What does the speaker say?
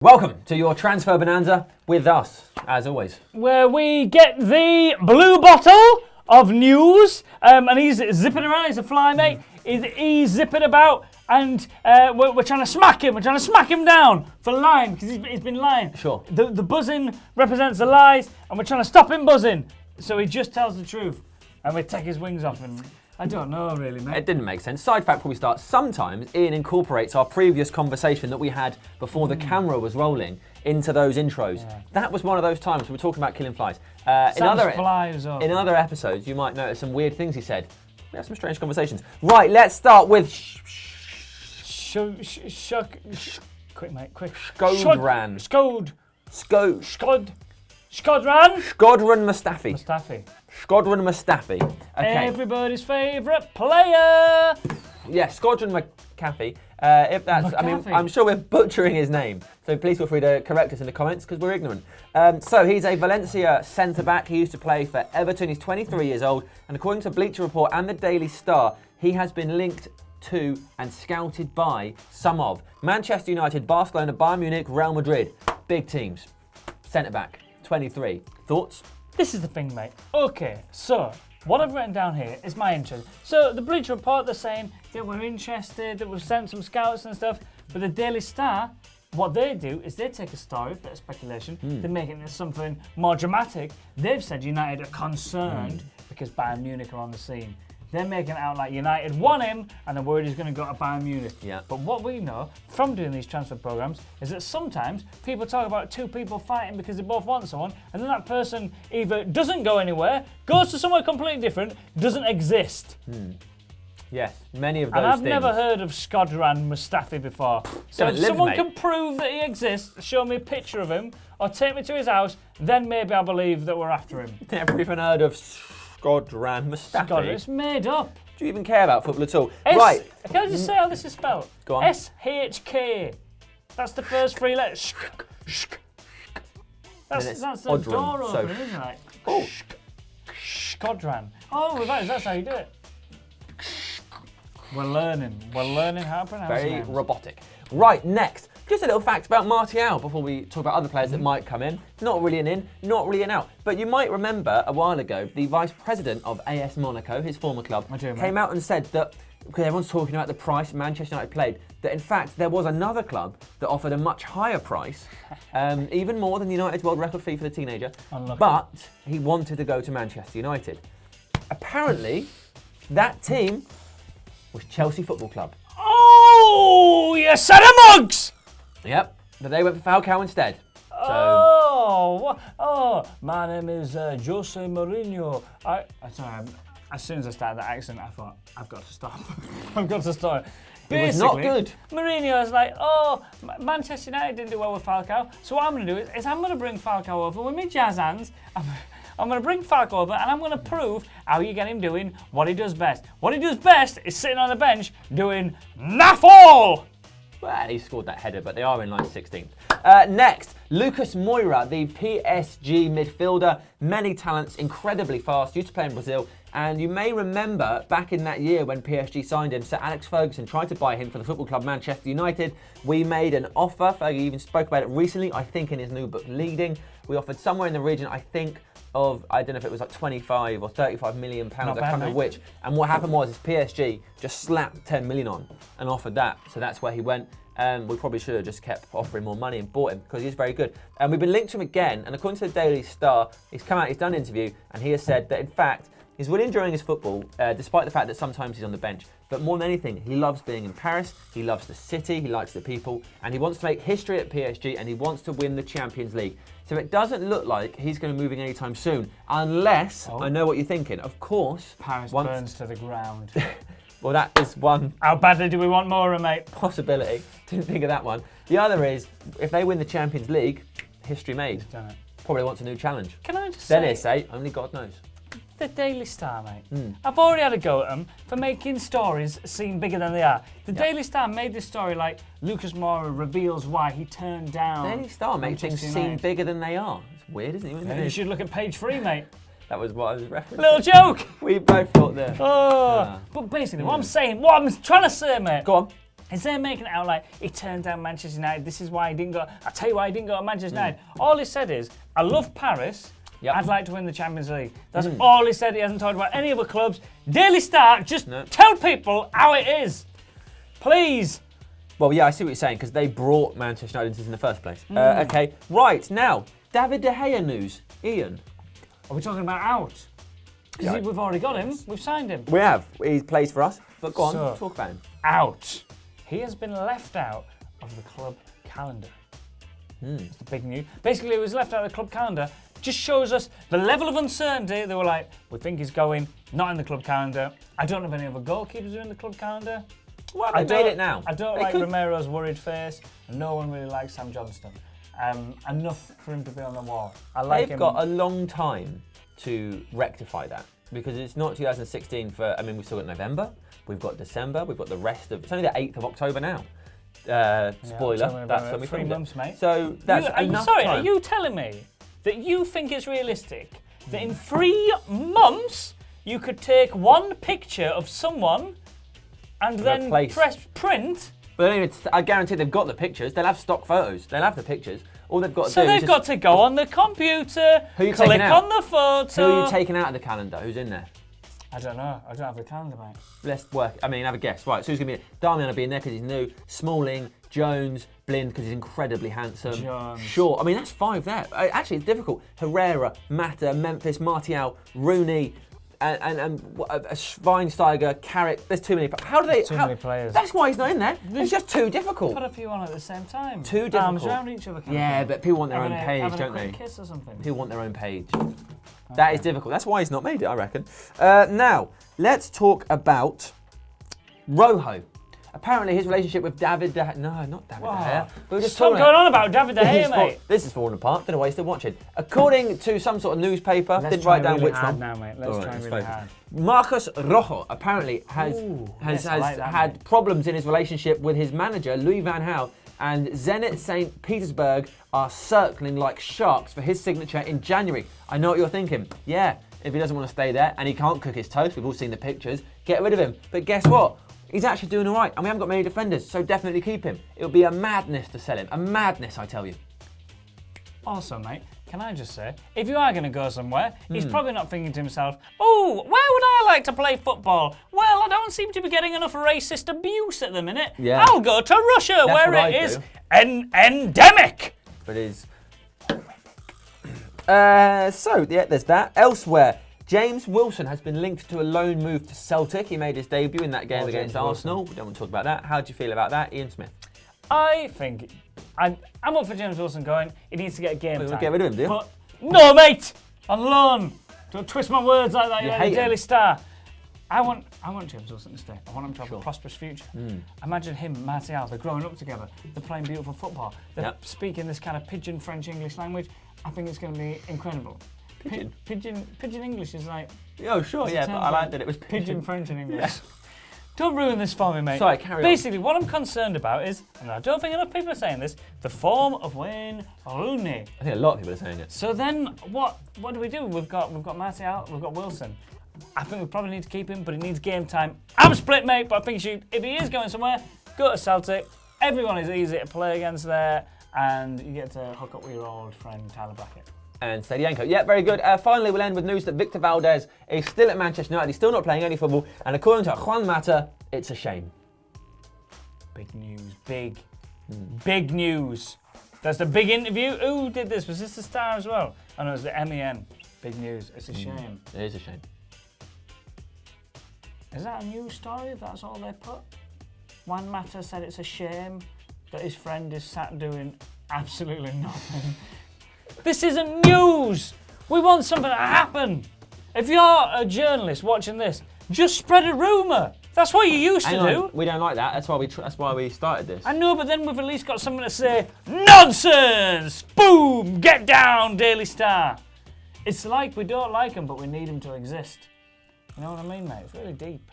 Welcome to your Transfer Bonanza with us, as always. Where we get the blue bottle of news, and he's zipping around, he's a fly mate, he's zipping about, and we're trying to smack him, down for lying, because he's been lying. Sure. The buzzing represents the lies, and we're trying to stop him buzzing, so he just tells the truth, and we take his wings off him. I don't know, really, mate. It didn't make sense. Side fact before we start, sometimes Ian incorporates our previous conversation that we had before the camera was rolling into those intros. Yeah. That was one of those times we were talking about killing flies. In other episodes, you might notice some weird things he said. We have some strange conversations. Right, let's start with... Quick, mate, quick. Shkodran. Shkodran Mustafi. Shkodran Mustafi. Okay. Everybody's favourite player. Yeah, Shkodran Mustafi. If that's, I mean, I'm sure we're butchering his name, so please feel free to correct us in the comments because we're ignorant. So he's a Valencia centre-back. He used to play for Everton. He's 23 years old, and according to Bleacher Report and the Daily Star, he has been linked to and scouted by some of Manchester United, Barcelona, Bayern Munich, Real Madrid. Big teams. Centre-back, 23. Thoughts? This is the thing, mate. Okay, so what I've written down here is my interest. So the Bleacher Report, they're saying that we're interested, that we've sent some scouts and stuff. But the Daily Star, what they do is they take a story, a bit of speculation, they make it into something more dramatic. They've said United are concerned because Bayern Munich are on the scene. They're making it out like United want him and they're worried he's going to go to Bayern Munich. Yeah. But what we know from doing these transfer programs is that sometimes people talk about two people fighting because they both want someone, and then that person either doesn't go anywhere, goes to somewhere completely different, doesn't exist. Yes, many of those and I've things. never heard of Shkodran Mustafi before. So if someone can prove that he exists, show me a picture of him, or take me to his house, then maybe I believe that we're after him. Never even heard of Shkodran Mustafi. It's made up. Do you even care about football at all? Right. Can I just say how this is spelled? Go on. S-H-K. That's the first three letters. That's the door opener, isn't it? Oh. Shkodran. Oh, that's how you do it. We're learning how to pronounce it. Very robotic. Right, next. Just a little fact about Martial before we talk about other players that might come in. Not really an in, not really an out. But you might remember a while ago, the vice president of AS Monaco, his former club, came out and said that, because everyone's talking about the price Manchester United paid, that in fact there was another club that offered a much higher price, even more than United's world record fee for the teenager. Unlucky. But he wanted to go to Manchester United. Apparently, that team was Chelsea Football Club. Oh, you son of mugs! Yep, but they went for Falcao instead. My name is Jose Mourinho. As soon as I started that accent, I thought, I've got to stop. I've got to stop. It was not good. Mourinho was like, Manchester United didn't do well with Falcao, so what I'm going to do is I'm going to bring Falcao over with my jazz hands. I'm going to bring Falcao over and I'm going to prove how you get him doing what he does best. What he does best is sitting on the bench doing naff all. Well, he scored that header, but they are in line 16th. Next, Lucas Moura, the PSG midfielder. Many talents, incredibly fast, used to play in Brazil. And you may remember back in that year when PSG signed him, Sir Alex Ferguson tried to buy him for the football club Manchester United. We made an offer. Fergie even spoke about it recently, I think in his new book, Leading. We offered somewhere in the region, I think, of, I don't know if it was like 25 or 35 million pounds, I can't remember which. And what happened was PSG just slapped 10 million on and offered that. So that's where he went. We probably should have just kept offering more money and bought him because he's very good. And we've been linked to him again. And according to the Daily Star, he's come out, he's done an interview, and he has said that in fact, he's really enjoying his football, despite the fact that sometimes he's on the bench. But more than anything, he loves being in Paris, he loves the city, he likes the people, and he wants to make history at PSG, and he wants to win the Champions League. So it doesn't look like he's going to be moving anytime soon, unless, I know what you're thinking, of course... Paris burns to the ground. Well, that is one... How badly do we want Moura, mate? Possibility. Didn't think of that one. The other is, if they win the Champions League, history made. Done it. Probably wants a new challenge. Can I just Then they say, only God knows. The Daily Star, mate. I've already had a go at them for making stories seem bigger than they are. The Daily Star made this story like Lucas Moura reveals why he turned down. Daily Star makes things seem bigger than they are. It's weird, isn't it? Yeah, you should look at page 3, mate. That was what I was referencing. Little joke. We both thought there. But basically, what I'm trying to say, mate. Go on. Is they making it out like he turned down Manchester United? This is why he didn't go. I'll tell you why he didn't go to Manchester United. All he said is, I love Paris. Yep. I'd like to win the Champions League. That's all he said. He hasn't talked about any other clubs. Daily Star, just tell people how it is. Please. Well, yeah, I see what you're saying, because they brought Manchester United into this in the first place. Okay, right, now, David De Gea news. Ian. Are we talking about out? Because we've already got him. We've signed him. We have. He plays for us. But go on, talk about him. Out. He has been left out of the club calendar. That's the big news. Basically, he was left out of the club calendar. Just shows us the level of uncertainty. They were like, we think he's going, not in the club calendar. I don't know if any other goalkeepers are in the club calendar. Well, they made it now. I don't like Romero's worried face, and no one really likes Sam Johnston. Enough for him to be on the wall. I like him. They've got a long time to rectify that, because it's not 2016 for, I mean, we've still got November, we've got December, we've got the rest of, it's only the 8th of October now. Spoiler, that's when we 3 months, mate. So that's enough time. Are you telling me that you think it's realistic that in 3 months you could take one picture of someone and then press print? But I guarantee they've got the pictures. They'll have stock photos. They'll have the pictures. All they've got to do is they've got to go on the computer, click on the photo. Who are you taking out of the calendar? Who's in there? I don't know. I don't have the calendar, mate. Let's work. I mean, have a guess. Right, so who's going to be in it? Darmian will be in there because he's new. Smalling, Jones, Blind because he's incredibly handsome. Jones. Sure. I mean, that's 5 there. Actually, it's difficult. Herrera, Mata, Memphis, Martial, Rooney, and Schweinsteiger, Carrick. There's too many. How do they? Too many players. That's why he's not in there. It's just too difficult. Put a few on at the same time. Too difficult. Arms around each other. Yeah, but people want their own page, don't they? Kiss or something. People want their own page. Okay. That is difficult. That's why he's not made it, I reckon. Now, let's talk about Rojo. Apparently, his relationship with David De Gea... No, not David De Gea. We were just Stop going on about David De Gea, mate. This is falling apart. Don't know why you're still watching. According to some sort of newspaper, didn't write down which one. Now, mate. Let's try really hard. Marcus Rojo apparently has had problems in his relationship with his manager, Louis van Gaal, and Zenit St. Petersburg are circling like sharks for his signature in January. I know what you're thinking. Yeah, if he doesn't want to stay there and he can't cook his toast, we've all seen the pictures, get rid of him. But guess what? He's actually doing all right, and we haven't got many defenders, so definitely keep him. It would be a madness to sell him. A madness, I tell you. Also, mate, can I just say, if you are going to go somewhere, he's probably not thinking to himself, oh, where would I like to play football? Well, I don't seem to be getting enough racist abuse at the minute. Yeah. I'll go to Russia, where it is endemic. But it is. So, yeah, there's that. Elsewhere, James Wilson has been linked to a loan move to Celtic. He made his debut in that game against Arsenal. We don't want to talk about that. How do you feel about that, Ian Smith? I think I'm up for James Wilson going. He needs to get a game time. Get rid of him, do you? But no, mate, on loan. Don't twist my words like that. You're like the Daily Star. I want James Wilson to stay. I want him to have a prosperous future. Imagine him, Martial. They're growing up together. They're playing beautiful football. They're speaking this kind of pidgin French-English language. I think it's going to be incredible. Pidgin English is like... Oh, sure, yeah, but I like that it was pidgin French and English. Yeah. Don't ruin this for me, mate. Sorry, carry on. Basically, what I'm concerned about is, and I don't think enough people are saying this, the form of Wayne Rooney. I think a lot of people are saying it. So then, what do we do? We've got Martial, we've got Wilson. I think we probably need to keep him, but he needs game time. I'm split, mate, but I think if he is going somewhere, go to Celtic. Everyone is easy to play against there, and you get to hook up with your old friend Tyler Blackett. And Stadienko. Yeah, very good. Finally, we'll end with news that Victor Valdes is still at Manchester United. He's still not playing any football. And according to Juan Mata, it's a shame. Big news. Big news. That's the big interview. Who did this? Was this the Star as well? Oh, no, it was the MEN. Big news. It's a shame. It is a shame. Is that a news story if that's all they put? Juan Mata said it's a shame that his friend is sat doing absolutely nothing. This isn't news. We want something to happen. If you're a journalist watching this, just spread a rumour. That's what you used to do. We don't like that. That's why we started this. I know, but then we've at least got something to say. Nonsense! Boom! Get down, Daily Star. It's like we don't like them, but we need them to exist. You know what I mean, mate? It's really deep.